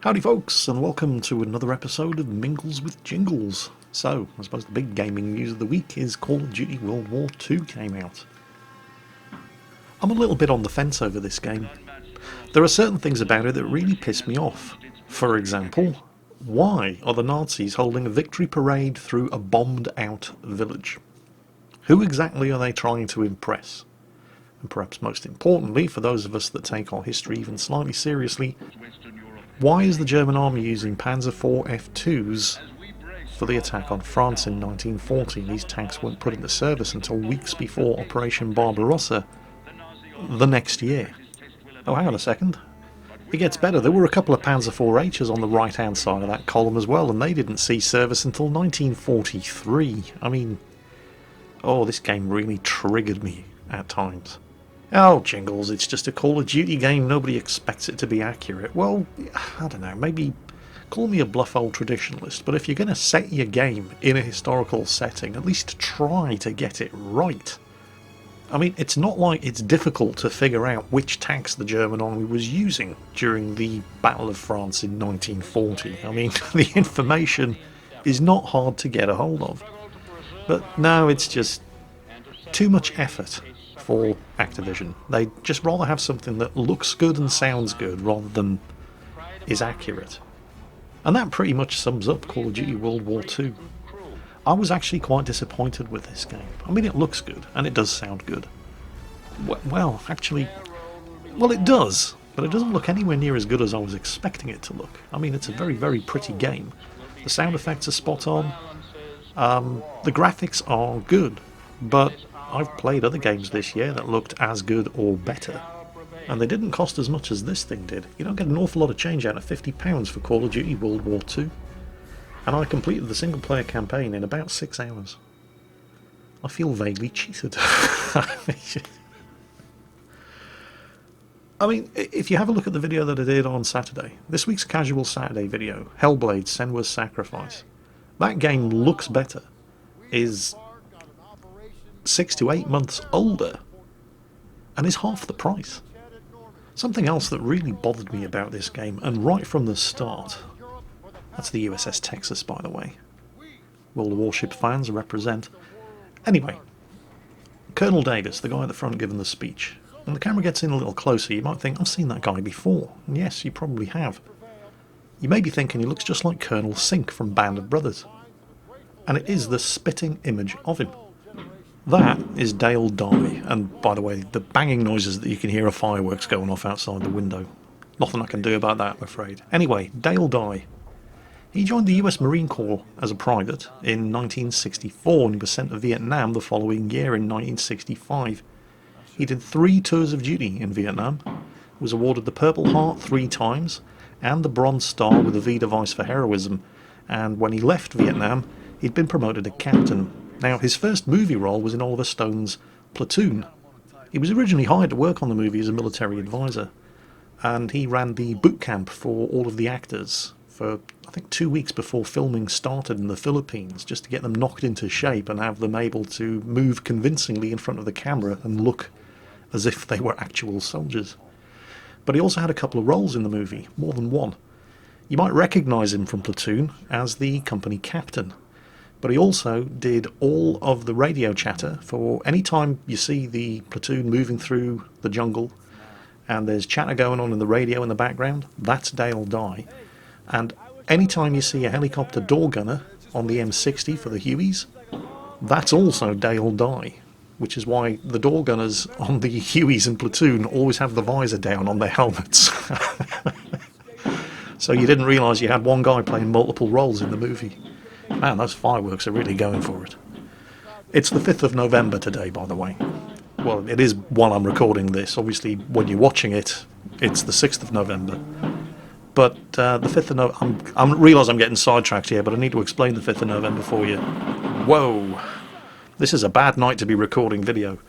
Howdy folks, and welcome to another episode of Mingles with Jingles. So, I suppose the big gaming news of the week is Call of Duty World War II came out. I'm a little bit on the fence over this game. There are certain things about it that really piss me off. For example, why are the Nazis holding a victory parade through a bombed out village? Who exactly are they trying to impress? And perhaps most importantly, for those of us that take our history even slightly seriously, why is the German army using Panzer IV F2s for the attack on France in 1940? These tanks weren't put into service until weeks before Operation Barbarossa the next year. Oh, hang on a second. It gets better. There were a couple of Panzer IV Hs on the right-hand side of that column as well, and they didn't see service until 1943. I mean, oh, this game really triggered me at times. Oh, Jingles, it's just a Call of Duty game, nobody expects it to be accurate. Well, I don't know, maybe call me a bluff old traditionalist, but if you're going to set your game in a historical setting, at least try to get it right. I mean, it's not like it's difficult to figure out which tanks the German army was using during the Battle of France in 1940. I mean, the information is not hard to get a hold of. But no, it's just too much effort for Activision. They just rather have something that looks good and sounds good rather than is accurate. And that pretty much sums up Call of Duty World War II. I was actually quite disappointed with this game. I mean, it looks good, and it does sound good. Well, actually, it does, but it doesn't look anywhere near as good as I was expecting it to look. I mean, it's a very, very pretty game. The sound effects are spot on. The graphics are good, but I've played other games this year that looked as good or better, and they didn't cost as much as this thing did. You don't get an awful lot of change out of £50 for Call of Duty World War II, and I completed the single player campaign in about 6 hours. I feel vaguely cheated. I mean, if you have a look at the video that I did on Saturday, this week's Casual Saturday video, Hellblade: Senua's Sacrifice, that game looks better, is 6 to 8 months older, and is half the price. Something else that really bothered me about this game, and right from the start, that's the USS Texas, by the way. World of Warship fans represent. Anyway, Colonel Davis, the guy at the front giving the speech. When the camera gets in a little closer, you might think, I've seen that guy before. And yes, you probably have. You may be thinking he looks just like Colonel Sink from Band of Brothers. And it is the spitting image of him. That is Dale Dye, and by the way, the banging noises that you can hear are fireworks going off outside the window. Nothing I can do about that, I'm afraid. Anyway, Dale Dye. He joined the US Marine Corps as a private in 1964 and he was sent to Vietnam the following year in 1965. He did 3 tours of duty in Vietnam, was awarded the Purple Heart 3 times and the Bronze Star with a V device for heroism, and when he left Vietnam, he'd been promoted to captain. Now, his first movie role was in Oliver Stone's Platoon. He was originally hired to work on the movie as a military advisor, and he ran the boot camp for all of the actors for, I think, 2 weeks before filming started in the Philippines, just to get them knocked into shape and have them able to move convincingly in front of the camera and look as if they were actual soldiers. But he also had a couple of roles in the movie, more than one. You might recognise him from Platoon as the company captain. But he also did all of the radio chatter for any time you see the platoon moving through the jungle and there's chatter going on in the radio in the background, that's Dale Dye. And any time you see a helicopter door gunner on the M60 for the Hueys, that's also Dale Dye, which is why the door gunners on the Hueys and Platoon always have the visor down on their helmets. So you didn't realise you had one guy playing multiple roles in the movie. Man, those fireworks are really going for it. It's the 5th of November today, by the way. Well, it is while I'm recording this. Obviously, when you're watching it, it's the 6th of November. But the 5th of November... I realise I'm getting sidetracked here, but I need to explain the 5th of November for you. Whoa! This is a bad night to be recording video.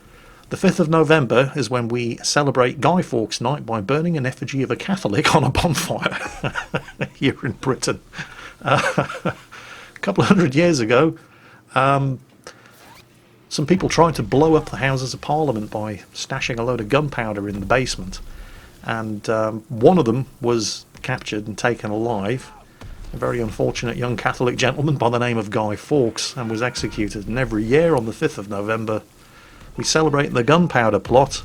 The 5th of November is when we celebrate Guy Fawkes Night by burning an effigy of a Catholic on a bonfire here in Britain. A couple of hundred years ago, some people tried to blow up the Houses of Parliament by stashing a load of gunpowder in the basement, and one of them was captured and taken alive. A very unfortunate young Catholic gentleman by the name of Guy Fawkes, and was executed. And every year on the 5th of November, we celebrate the gunpowder plot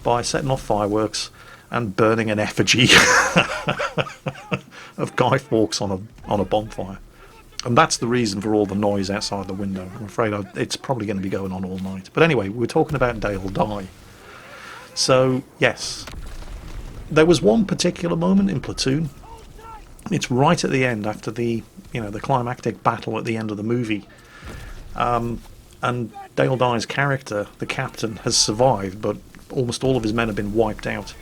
by setting off fireworks and burning an effigy of Guy Fawkes on a bonfire. And that's the reason for all the noise outside the window. I'm afraid it's probably going to be going on all night. But anyway, we're talking about Dale Dye. So, yes, there was one particular moment in Platoon. It's right at the end, after the climactic battle at the end of the movie. And Dale Dye's character, the captain, has survived, but almost all of his men have been wiped out.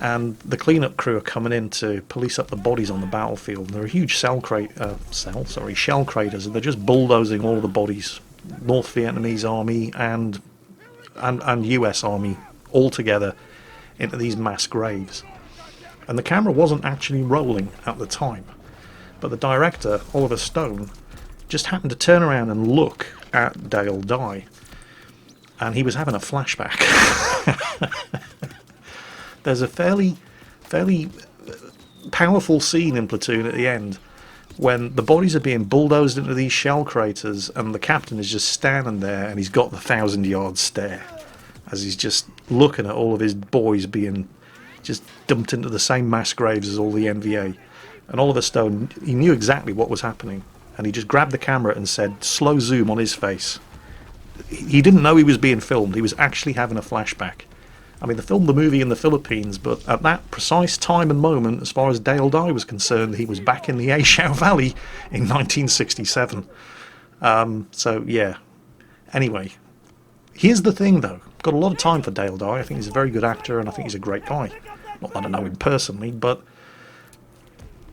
And the cleanup crew are coming in to police up the bodies on the battlefield. There are huge shell craters, and they're just bulldozing all the bodies. North Vietnamese army and US army all together into these mass graves. And the camera wasn't actually rolling at the time, but the director, Oliver Stone, just happened to turn around and look at Dale Dye, and he was having a flashback. There's a fairly powerful scene in Platoon at the end when the bodies are being bulldozed into these shell craters, and the captain is just standing there, and he's got the 1,000-yard stare as he's just looking at all of his boys being just dumped into the same mass graves as all the NVA. And Oliver Stone, he knew exactly what was happening, and he just grabbed the camera and said, slow zoom on his face. He didn't know he was being filmed. He was actually having a flashback. I mean, they filmed the movie in the Philippines, but at that precise time and moment, as far as Dale Dye was concerned, he was back in the A Shau Valley in 1967. So, yeah. Anyway, here's the thing, though. Got a lot of time for Dale Dye. I think he's a very good actor, and I think he's a great guy. Not that I know him personally, but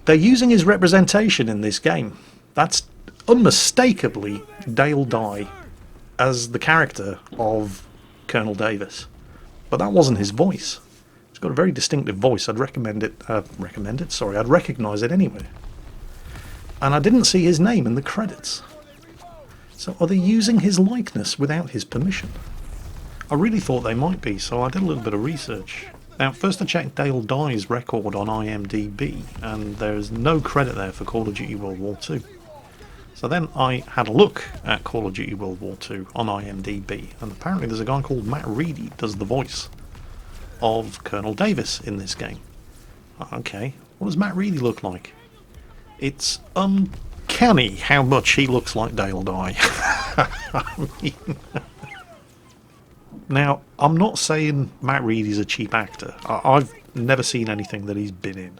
they're using his representation in this game. That's unmistakably Dale Dye as the character of Colonel Davis. But that wasn't his voice. He's got a very distinctive voice. I'd I'd recognise it anyway. And I didn't see his name in the credits. So are they using his likeness without his permission? I really thought they might be, so I did a little bit of research. Now, first I checked Dale Dye's record on IMDb, and there's no credit there for Call of Duty World War II. So then I had a look at Call of Duty World War II on IMDb, and apparently there's a guy called Matt Reedy does the voice of Colonel Davis in this game. Okay, what does Matt Reedy look like? It's uncanny how much he looks like Dale Dye. I mean, now, I'm not saying Matt Reedy's a cheap actor. I've never seen anything that he's been in.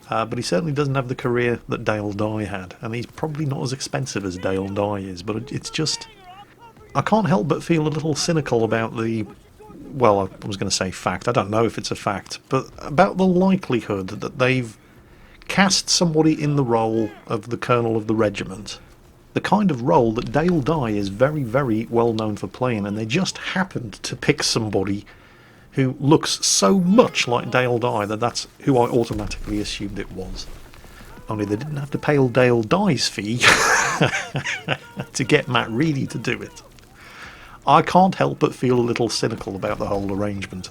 But he certainly doesn't have the career that Dale Dye had. And he's probably not as expensive as Dale Dye is. But it's just... I can't help but feel a little cynical about the... Well, I was going to say fact. I don't know if it's a fact. But about the likelihood that they've cast somebody in the role of the colonel of the regiment. The kind of role that Dale Dye is very, very well known for playing, and they just happened to pick somebody who looks so much like Dale Dye that that's who I automatically assumed it was. Only they didn't have to pay Dale Dye's fee to get Matt Reedy to do it. I can't help but feel a little cynical about the whole arrangement.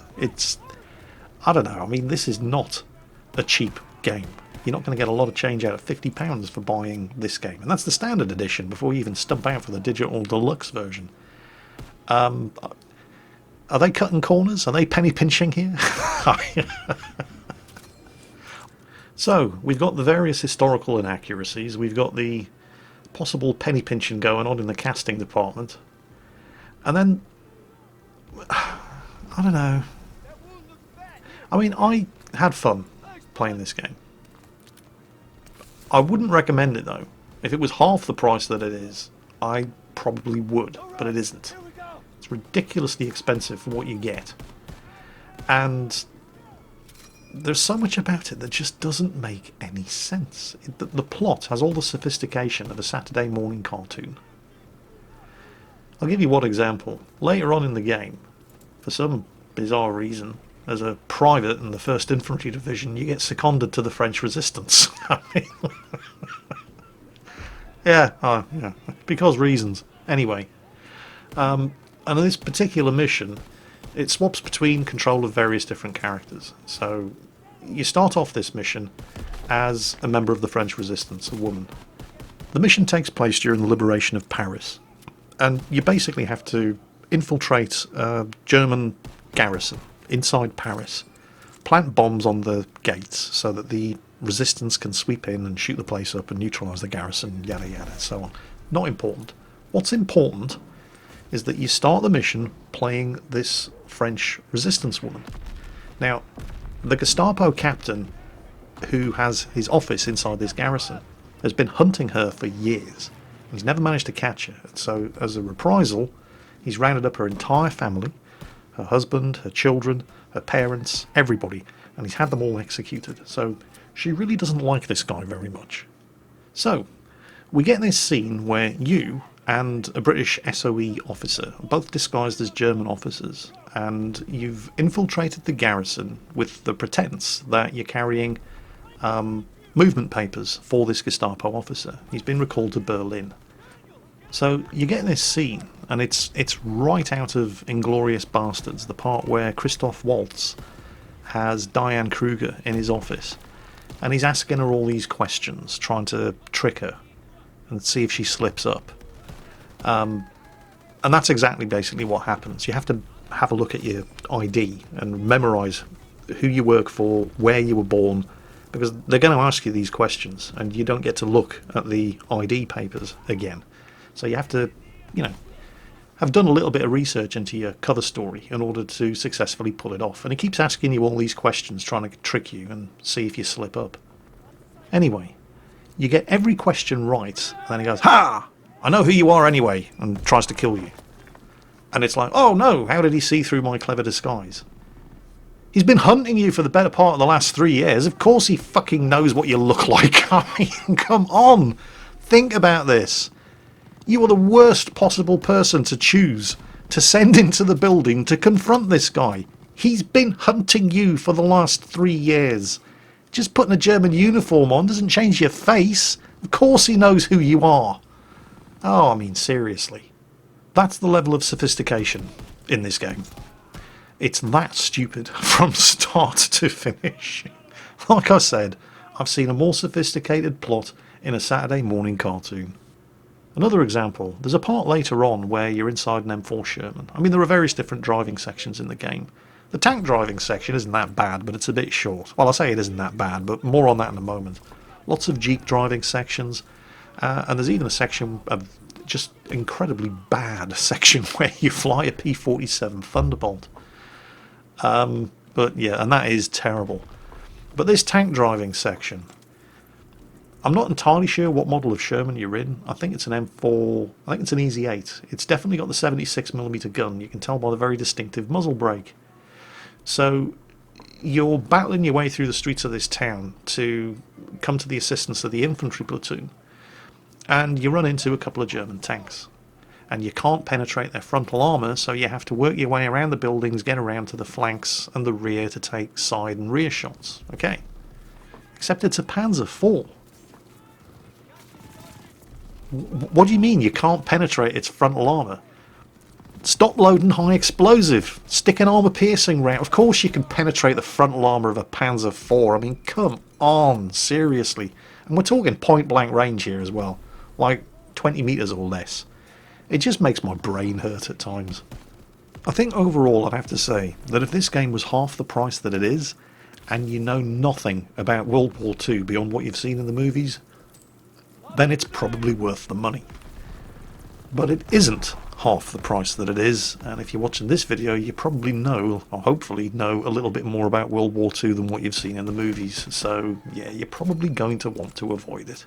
I don't know, I mean, this is not a cheap game. You're not going to get a lot of change out of £50 for buying this game. And that's the standard edition before you even stump out for the digital deluxe version. Are they cutting corners? Are they penny pinching here? So, we've got the various historical inaccuracies. We've got the possible penny pinching going on in the casting department. And then, I don't know. I mean, I had fun playing this game. I wouldn't recommend it though. If it was half the price that it is, I probably would, but it isn't. It's ridiculously expensive for what you get. And there's so much about it that just doesn't make any sense. The plot has all the sophistication of a Saturday morning cartoon. I'll give you one example. Later on in the game, for some bizarre reason, as a private in the 1st Infantry Division, you get seconded to the French Resistance. I mean, yeah, because reasons. Anyway, and in this particular mission, it swaps between control of various different characters. So you start off this mission as a member of the French resistance, a woman. The mission takes place during the liberation of Paris, and you basically have to infiltrate a German garrison inside Paris, plant bombs on the gates so that the resistance can sweep in and shoot the place up and neutralise the garrison, yada yada, so on. Not important. What's important is that you start the mission playing this French resistance woman. Now, the Gestapo captain, who has his office inside this garrison, has been hunting her for years. He's never managed to catch her, so as a reprisal, he's rounded up her entire family, her husband, her children, her parents, everybody, and he's had them all executed. So she really doesn't like this guy very much. So we get this scene where you and a British SOE officer, both disguised as German officers, and you've infiltrated the garrison with the pretense that you're carrying movement papers for this Gestapo officer. He's been recalled to Berlin. So you get this scene, and it's right out of Inglourious Bastards, the part where Christoph Waltz has Diane Kruger in his office, and he's asking her all these questions, trying to trick her and see if she slips up. And that's exactly basically what happens. You have to have a look at your ID and memorise who you work for, where you were born, because they're going to ask you these questions, and you don't get to look at the ID papers again. So you have to, have done a little bit of research into your cover story in order to successfully pull it off. And he keeps asking you all these questions, trying to trick you and see if you slip up. Anyway, you get every question right, and then he goes, "Ha! I know who you are anyway," and tries to kill you. And it's like, oh no, how did he see through my clever disguise? He's been hunting you for the better part of the last 3 years. Of course he fucking knows what you look like. I mean, come on. Think about this. You are the worst possible person to choose to send into the building to confront this guy. He's been hunting you for the last 3 years. Just putting a German uniform on doesn't change your face. Of course he knows who you are. Oh, I mean, seriously. That's the level of sophistication in this game. It's that stupid from start to finish. Like I said, I've seen a more sophisticated plot in a Saturday morning cartoon. Another example, there's a part later on where you're inside an M4 Sherman. I mean, there are various different driving sections in the game. The tank driving section isn't that bad, but it's a bit short. Well, I say it isn't that bad, but more on that in a moment. Lots of Jeep driving sections, and there's even a section of just incredibly bad section where you fly a P-47 Thunderbolt. But yeah, and that is terrible. But this tank driving section, I'm not entirely sure what model of Sherman you're in. I think it's an M4, I think it's an Easy 8. It's definitely got the 76mm gun. You can tell by the very distinctive muzzle brake. So you're battling your way through the streets of this town to come to the assistance of the infantry platoon. And you run into a couple of German tanks. And you can't penetrate their frontal armour, so you have to work your way around the buildings, get around to the flanks and the rear to take side and rear shots. Okay. Except it's a Panzer IV. What do you mean you can't penetrate its frontal armour? Stop loading high explosive. Stick an armour piercing round. Of course you can penetrate the frontal armour of a Panzer IV. I mean, come on, seriously. And we're talking point blank range here as well. Like 20 metres or less. It just makes my brain hurt at times. I think overall I'd have to say that if this game was half the price that it is, and you know nothing about World War II beyond what you've seen in the movies, then it's probably worth the money. But it isn't half the price that it is, and if you're watching this video you probably know, or hopefully know, a little bit more about World War II than what you've seen in the movies, so yeah, you're probably going to want to avoid it.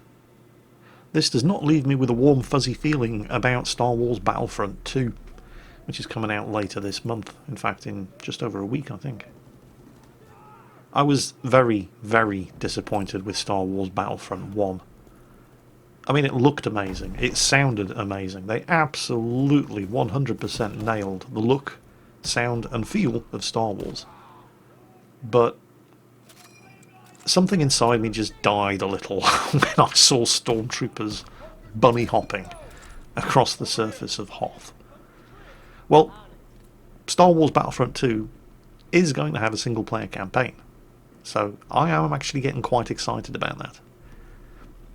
This does not leave me with a warm fuzzy feeling about Star Wars Battlefront 2, which is coming out later this month, in fact in just over a week I think. I was very, very disappointed with Star Wars Battlefront 1. I mean, it looked amazing, it sounded amazing, they absolutely 100% nailed the look, sound and feel of Star Wars. But something inside me just died a little when I saw stormtroopers bunny hopping across the surface of Hoth. Well, Star Wars Battlefront 2 is going to have a single player campaign. So I am actually getting quite excited about that.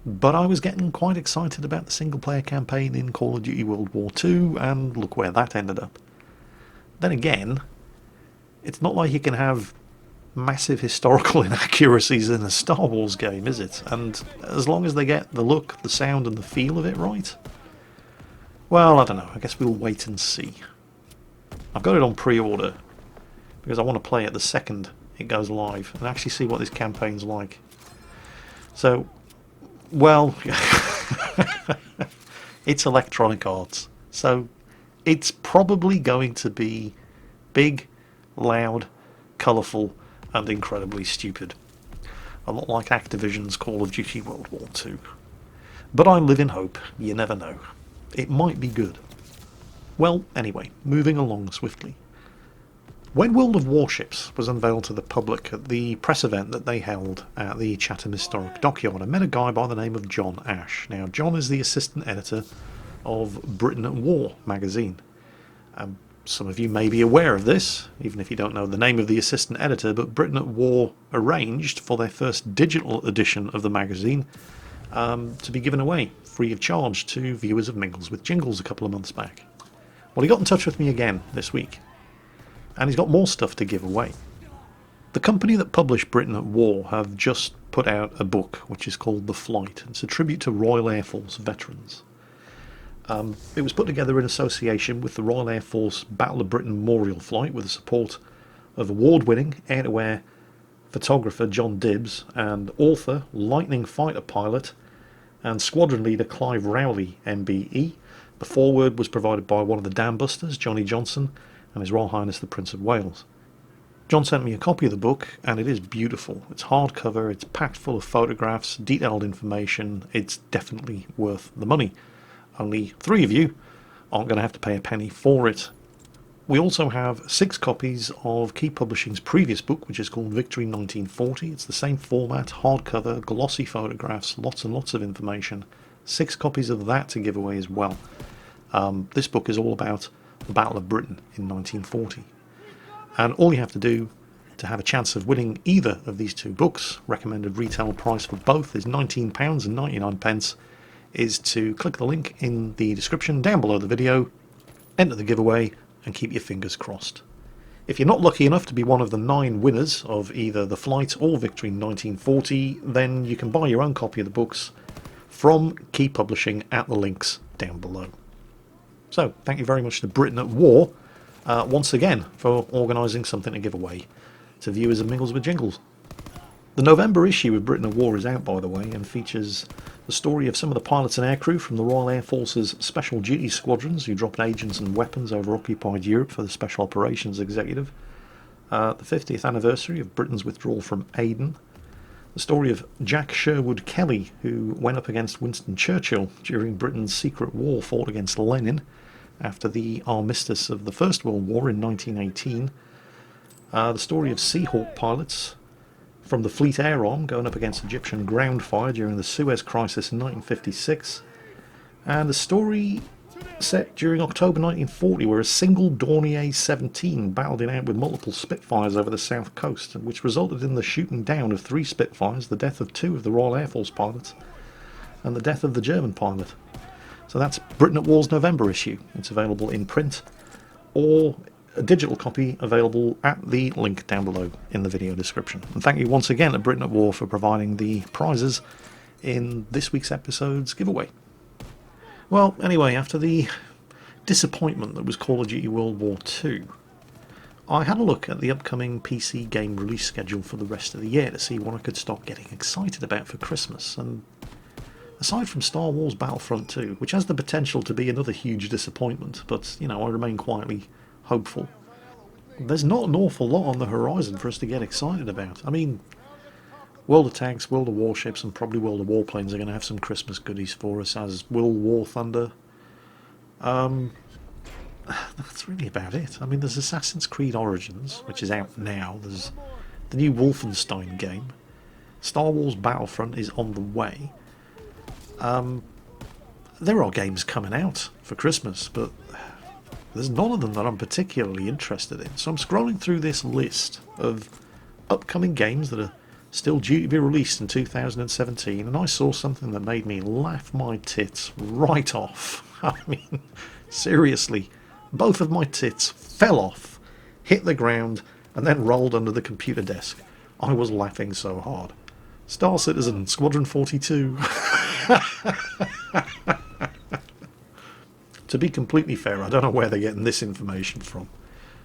But I was getting quite excited about the single-player campaign in Call of Duty World War II, and look where that ended up. Then again, it's not like you can have massive historical inaccuracies in a Star Wars game, is it? And as long as they get the look, the sound and the feel of it right, well, I don't know, I guess we'll wait and see. I've got it on pre-order because I want to play it the second it goes live and actually see what this campaign's like. So, well, it's Electronic Arts, so it's probably going to be big, loud, colourful and incredibly stupid. A lot like Activision's Call of Duty World War II. But I live in hope, you never know. It might be good. Well, anyway, moving along swiftly. When World of Warships was unveiled to the public at the press event that they held at the Chatham Historic Dockyard, I met a guy by the name of John Ash. Now, John is the assistant editor of Britain at War magazine. Some of you may be aware of this, even if you don't know the name of the assistant editor, but Britain at War arranged for their first digital edition of the magazine to be given away free of charge to viewers of Mingles with Jingles a couple of months back. Well, he got in touch with me again this week, and he's got more stuff to give away. The company that published Britain at War have just put out a book which is called The Flight. It's a tribute to Royal Air Force veterans. It was put together in association with the Royal Air Force Battle of Britain Memorial Flight with the support of award-winning air-to-air photographer John Dibbs and author, Lightning fighter pilot and squadron leader Clive Rowley, MBE. The foreword was provided by one of the Dam Busters, Johnny Johnson, and His Royal Highness the Prince of Wales. John sent me a copy of the book, and it is beautiful. It's hardcover, it's packed full of photographs, detailed information. It's definitely worth the money. Only 3 of you aren't going to have to pay a penny for it. We also have 6 copies of Key Publishing's previous book, which is called Victory 1940. It's the same format, hardcover, glossy photographs, lots and lots of information. 6 copies of that to give away as well. This book is all about the Battle of Britain in 1940. And all you have to do to have a chance of winning either of these 2 books, recommended retail price for both is £19.99, is to click the link in the description down below the video, enter the giveaway, and keep your fingers crossed. If you're not lucky enough to be one of the 9 winners of either The Flight or Victory 1940, then you can buy your own copy of the books from Key Publishing at the links down below. So, thank you very much to Britain at War once again for organising something to give away to viewers of Mingles with Jingles. The November issue of Britain at War is out, by the way, and features the story of some of the pilots and aircrew from the Royal Air Force's Special Duty Squadrons who dropped agents and weapons over occupied Europe for the Special Operations Executive, the 50th anniversary of Britain's withdrawal from Aden, the story of Jack Sherwood Kelly, who went up against Winston Churchill during Britain's secret war fought against Lenin after the armistice of the First World War in 1918, the story of Seahawk pilots from the Fleet Air Arm going up against Egyptian ground fire during the Suez Crisis in 1956, and a story set during October 1940 where a single Dornier 17 battled it out with multiple Spitfires over the south coast, which resulted in the shooting down of 3 Spitfires, the death of 2 of the Royal Air Force pilots, and the death of the German pilot. So that's Britain at War's November issue. It's available in print or a digital copy available at the link down below in the video description. And thank you once again to Britain at War for providing the prizes in this week's episode's giveaway. Well, anyway, after the disappointment that was Call of Duty World War II, I had a look at the upcoming PC game release schedule for the rest of the year to see what I could start getting excited about for Christmas. And aside from Star Wars Battlefront 2, which has the potential to be another huge disappointment, but, you know, I remain quietly hopeful, there's not an awful lot on the horizon for us to get excited about. I mean, World of Tanks, World of Warships, and probably World of Warplanes are going to have some Christmas goodies for us, as will War Thunder. That's really about it. I mean, there's Assassin's Creed Origins, which is out now. There's the new Wolfenstein game. Star Wars Battlefront is on the way. There are games coming out for Christmas, but there's none of them that I'm particularly interested in. So I'm scrolling through this list of upcoming games that are still due to be released in 2017, and I saw something that made me laugh my tits right off. I mean, seriously, both of my tits fell off, hit the ground, and then rolled under the computer desk. I was laughing so hard. Star Citizen Squadron 42. To be completely fair, I don't know where they're getting this information from.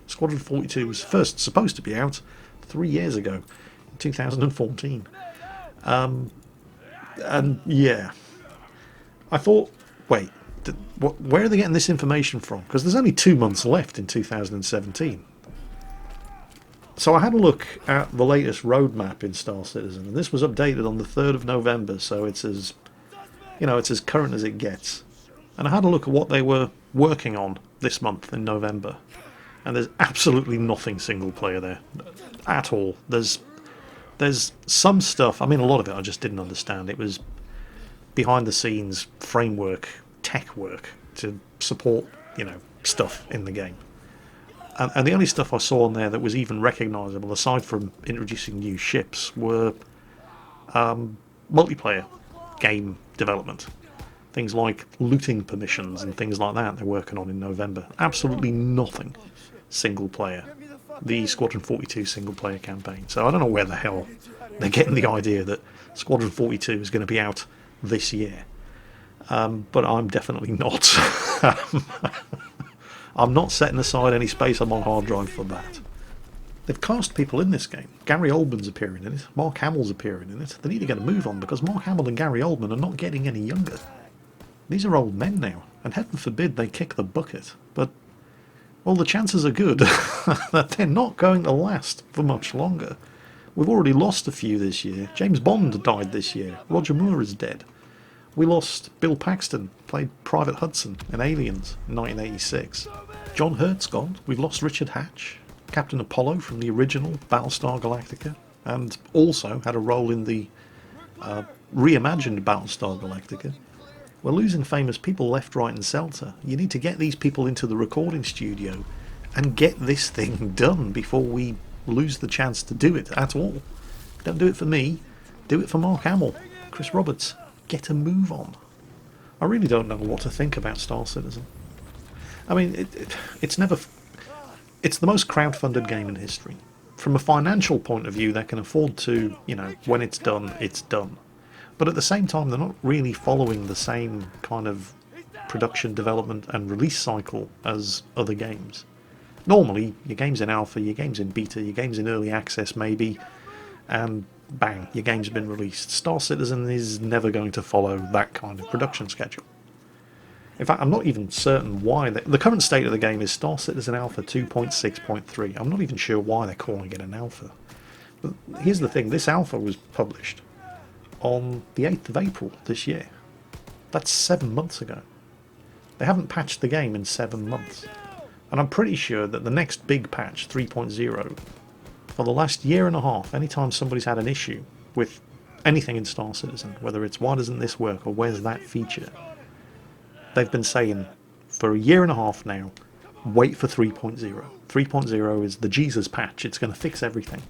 Squadron 42 was first supposed to be out 3 years ago, in 2014. And yeah, I thought, wait, where are they getting this information from? Because there's only 2 months left in 2017. So I had a look at the latest roadmap in Star Citizen, and this was updated on the 3rd of November, so it's as, it's as current as it gets. And I had a look at what they were working on this month in November, and there's absolutely nothing single player there at all. There's some stuff, I mean a lot of it I just didn't understand. It was behind the scenes framework, tech work to support, stuff in the game. And the only stuff I saw on there that was even recognisable, aside from introducing new ships, were multiplayer game development. Things like looting permissions and things like that they're working on in November. Absolutely nothing single player. The Squadron 42 single player campaign. So I don't know where the hell they're getting the idea that Squadron 42 is going to be out this year. But I'm definitely not. I'm not setting aside any space on my hard drive for that. They've cast people in this game. Gary Oldman's appearing in it. Mark Hamill's appearing in it. They need to get a move on because Mark Hamill and Gary Oldman are not getting any younger. These are old men now, and heaven forbid they kick the bucket. But, well, the chances are good that they're not going to last for much longer. We've already lost a few this year. James Bond died this year. Roger Moore is dead. We lost Bill Paxton, played Private Hudson in Aliens in 1986. John Hurt's gone. We've lost Richard Hatch, Captain Apollo from the original Battlestar Galactica, and also had a role in the reimagined Battlestar Galactica. We're losing famous people left, right and centre. You need to get these people into the recording studio and get this thing done before we lose the chance to do it at all. Don't do it for me. Do it for Mark Hamill, Chris Roberts. Get a move on. I really don't know what to think about Star Citizen. I mean, it's the most crowd-funded game in history. From a financial point of view, they can afford to, when it's done, it's done. But at the same time, they're not really following the same kind of production, development and release cycle as other games. Normally, your game's in alpha, your game's in beta, your game's in early access maybe, and bang, your game's been released. Star Citizen is never going to follow that kind of production schedule. In fact, I'm not even certain why. The current state of the game is Star Citizen Alpha 2.6.3. I'm not even sure why they're calling it an alpha. But here's the thing, this alpha was published on the 8th of April this year. That's 7 months ago. They haven't patched the game in 7 months. And I'm pretty sure that the next big patch, 3.0, for the last year and a half, anytime somebody's had an issue with anything in Star Citizen, whether it's why doesn't this work or where's that feature, they've been saying for a year and a half now, wait for 3.0. 3.0 is the Jesus patch. It's going to fix everything.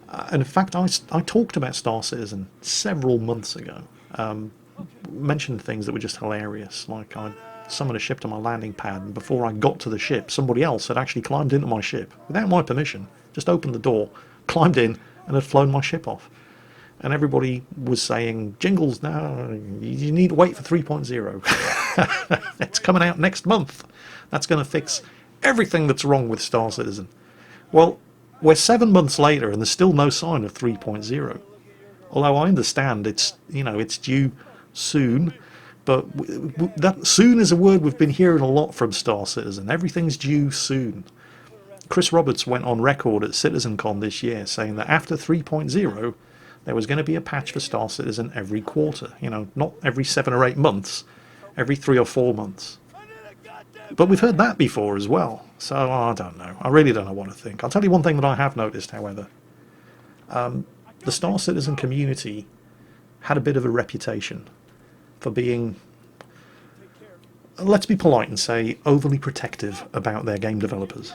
And in fact, I talked about Star Citizen several months ago. Mentioned things that were just hilarious, like I summoned a ship to my landing pad, and before I got to the ship, somebody else had actually climbed into my ship without my permission. Just opened the door, climbed in, and had flown my ship off. And everybody was saying, Jingles, no, you need to wait for 3.0. It's coming out next month. That's going to fix everything that's wrong with Star Citizen. Well, we're 7 months later and there's still no sign of 3.0. Although I understand it's due soon, but that soon is a word we've been hearing a lot from Star Citizen. Everything's due soon. Chris Roberts went on record at CitizenCon this year saying that after 3.0 there was going to be a patch for Star Citizen every quarter. Not every 7 or 8 months, every 3 or 4 months. But we've heard that before as well, so I don't know. I really don't know what to think. I'll tell you one thing that I have noticed, however. The Star Citizen community had a bit of a reputation for being, let's be polite and say, overly protective about their game developers.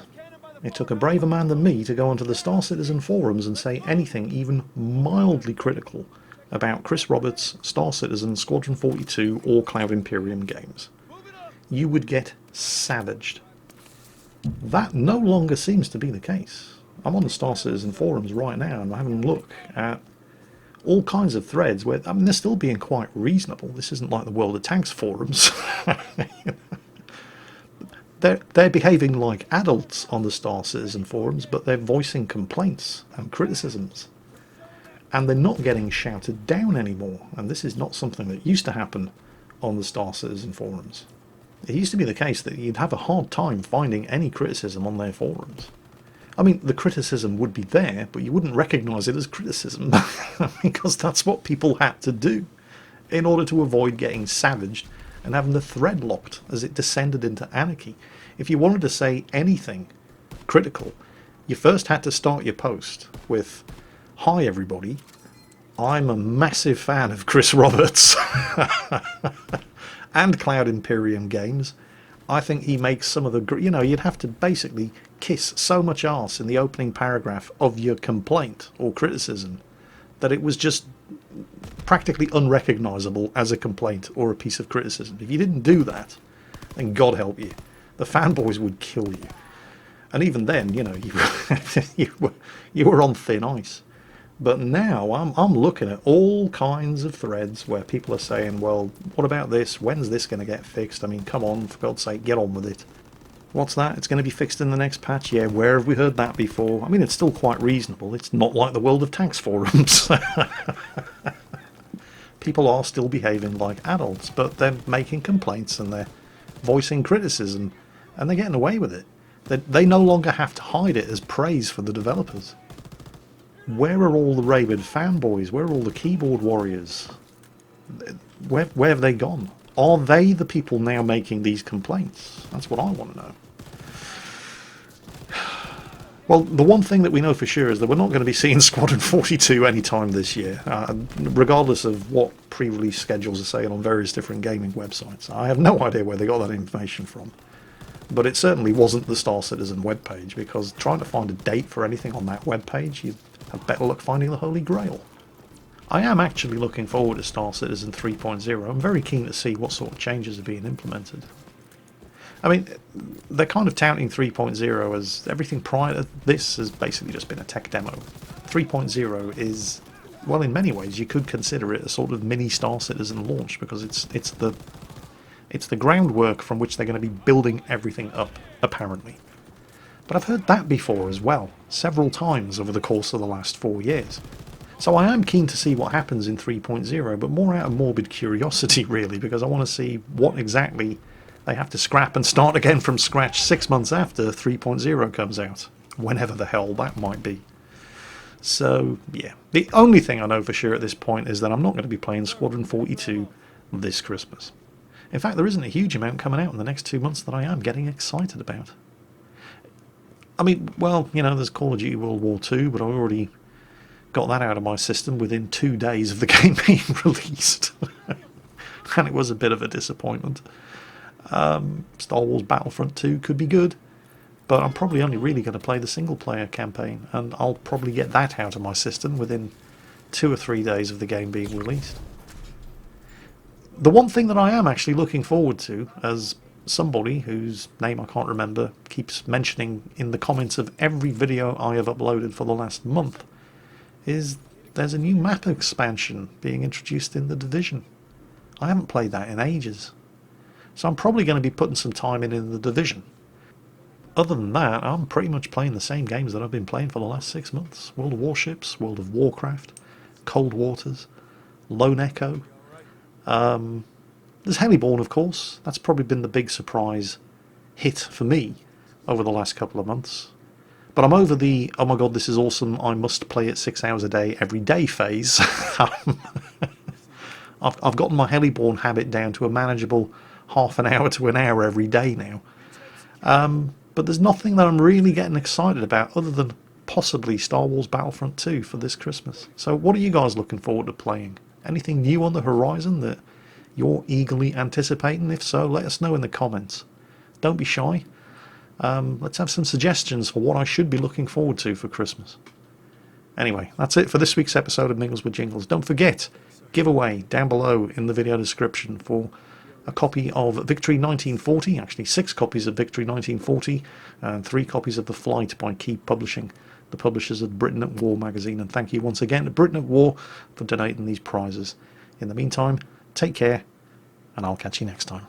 It took a braver man than me to go onto the Star Citizen forums and say anything even mildly critical about Chris Roberts, Star Citizen, Squadron 42 or Cloud Imperium games. You would get savaged. That no longer seems to be the case. I'm on the Star Citizen forums right now and I'm having a look at all kinds of threads where, I mean, they're still being quite reasonable. This isn't like the World of Tanks forums. They're behaving like adults on the Star Citizen forums, but they're voicing complaints and criticisms. And they're not getting shouted down anymore. And this is not something that used to happen on the Star Citizen forums. It used to be the case that you'd have a hard time finding any criticism on their forums. I mean, the criticism would be there, but you wouldn't recognise it as criticism because that's what people had to do in order to avoid getting savaged and having the thread locked as it descended into anarchy. If you wanted to say anything critical, you first had to start your post with, "Hi everybody, I'm a massive fan of Chris Roberts and Cloud Imperium games. I think he makes some of the..." You know, you'd have to basically kiss so much arse in the opening paragraph of your complaint or criticism that it was just practically unrecognisable as a complaint or a piece of criticism. If you didn't do that, then God help you. The fanboys would kill you. And even then, you know, you were on thin ice. But now I'm looking at all kinds of threads where people are saying, well, what about this? When's this going to get fixed? I mean, come on, for God's sake, get on with it. What's that? It's going to be fixed in the next patch? Yeah, where have we heard that before? I mean, it's still quite reasonable. It's not like the World of Tanks forums. People are still behaving like adults, but they're making complaints and they're voicing criticism, and they're getting away with it. They no longer have to hide it as praise for the developers. Where are all the rabid fanboys? Where are all the keyboard warriors? Where have they gone? Are they the people now making these complaints? That's what I want to know. Well, the one thing that we know for sure is that we're not going to be seeing Squadron 42 anytime this year, regardless of what pre-release schedules are saying on various different gaming websites. I have no idea where they got that information from. But it certainly wasn't the Star Citizen webpage, because trying to find a date for anything on that webpage, you'd have better luck finding the Holy Grail. I am actually looking forward to Star Citizen 3.0. I'm very keen to see what sort of changes are being implemented. I mean, they're kind of touting 3.0 as everything prior to this has basically just been a tech demo. 3.0 is, well, in many ways you could consider it a sort of mini Star Citizen launch, because it's the groundwork from which they're going to be building everything up, apparently. But I've heard that before as well, several times over the course of the last 4 years. So I am keen to see what happens in 3.0, but more out of morbid curiosity, really, because I want to see what exactly they have to scrap and start again from scratch 6 months after 3.0 comes out, whenever the hell that might be. So, yeah. The only thing I know for sure at this point is that I'm not going to be playing Squadron 42 this Christmas. In fact, there isn't a huge amount coming out in the next 2 months that I am getting excited about. I mean, well, you know, there's Call of Duty World War II, but I already got that out of my system within 2 days of the game being released. And it was a bit of a disappointment. Star Wars Battlefront 2 could be good, but I'm probably only really going to play the single-player campaign, and I'll probably get that out of my system within 2 or 3 days of the game being released. The one thing that I am actually looking forward to, as somebody whose name I can't remember keeps mentioning in the comments of every video I have uploaded for the last month, is there's a new map expansion being introduced in The Division. I haven't played that in ages. So I'm probably going to be putting some time in The Division. Other than that, I'm pretty much playing the same games that I've been playing for the last 6 months. World of Warships, World of Warcraft, Cold Waters, Lone Echo. There's Heliborn, of course. That's probably been the big surprise hit for me over the last couple of months. But I'm over the, oh my god, this is awesome, I must play it 6 hours a day every day phase. I've gotten my Heliborn habit down to a manageable half an hour to an hour every day now. But there's nothing that I'm really getting excited about other than possibly Star Wars Battlefront 2 for this Christmas. So what are you guys looking forward to playing? Anything new on the horizon that you're eagerly anticipating? If so, let us know in the comments. Don't be shy. Let's have some suggestions for what I should be looking forward to for Christmas. Anyway, that's it for this week's episode of Mingles with Jingles. Don't forget, giveaway down below in the video description for a copy of Victory 1940, actually 6 copies of Victory 1940, and 3 copies of The Flight by Keep Publishing, the publishers of Britain at War magazine. And thank you once again to Britain at War for donating these prizes. In the meantime, take care, and I'll catch you next time.